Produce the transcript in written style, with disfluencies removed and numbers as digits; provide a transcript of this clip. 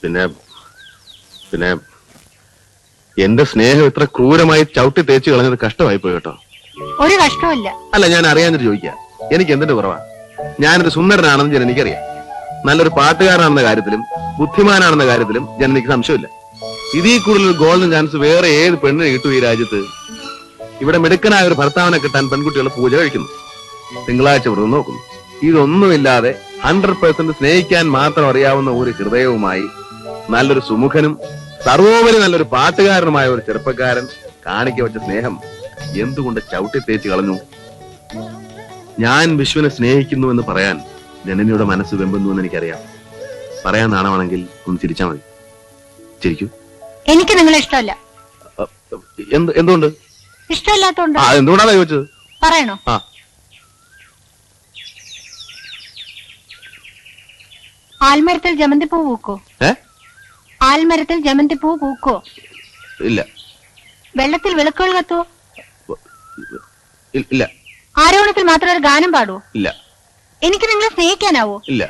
പിന്നെ പിന്നെ എന്റെ സ്നേഹം ഇത്ര ക്രൂരമായി ചവിട്ടി തേച്ച് കളഞ്ഞത് കഷ്ടമായി പോയി കേട്ടോ. ഒരു കഷ്ടമില്ല. അല്ല, ഞാൻ അറിയാഞ്ഞിട്ട് ചോദിക്കാം. എനിക്ക് എന്തിന്റെ കുറവാ? ഞാനൊരു സുന്ദരനാണെന്ന് ജനനിക്കറിയാം. നല്ലൊരു പാട്ടുകാരനാണെന്ന കാര്യത്തിലും ബുദ്ധിമാനാണെന്ന കാര്യത്തിലും ജനനിക്ക് സംശയമില്ല. ഇതിൽ കൂടുതൽ ഗോൾഡൻ ചാൻസ് വേറെ ഏത് പെണ്ണിനെ കിട്ടും ഈ രാജ്യത്ത്? ഇവിടെ മിടുക്കനായ ഒരു ഭർത്താവിനെ കിട്ടാൻ പെൺകുട്ടികൾ പൂജ കഴിക്കുന്നു, തിങ്കളാഴ്ച വ്രതം നോക്കുന്നു. ഇതൊന്നുമില്ലാതെ 100% സ്നേഹിക്കാൻ മാത്രം അറിയാവുന്ന ഒരു ഹൃദയവുമായി നല്ലൊരു സുമുഖനും സർവോപരി നല്ലൊരു പാട്ടുകാരനുമായ ഒരു ചെറുപ്പക്കാരൻ കാണിക്ക വെച്ച സ്നേഹം എന്തുകൊണ്ട് ചവിട്ടി തേച്ച് കളഞ്ഞു? ഞാൻ വിശ്വനെ സ്നേഹിക്കുന്നു എന്ന് പറയാൻ ജനനിയുടെ മനസ്സ് വെമ്പുന്നു എന്ന് എനിക്കറിയാം. പറയാൻ നാണമാണെങ്കിൽ ഒന്ന് ചിരിച്ചാ മതി. ചിരിക്കൂ. എനിക്ക് നിങ്ങളെ ഇഷ്ടമല്ല. എന്തുകൊണ്ട്? ഇഷ്ടമല്ലാത്തോണ്ട്. എന്തുകൊണ്ടാണ് ചോദിച്ചത്? പറയണോ? ആൽമരത്തിൽ ജമന്തി പൂ പൂക്കോ? ആൽമരത്തിൽ ജമന്തി പൂ പൂക്കോ? ഇല്ല. വെള്ളത്തിൽ വിളക്കുകൾ കത്തുവോ? ഇല്ല. ആരോണത്തിൽ മാത്രം ഒരു ഗാനം പാടുവോ? ഇല്ല. എനിക്ക് നിങ്ങളെ സ്നേഹിക്കാനാവോ? ഇല്ല.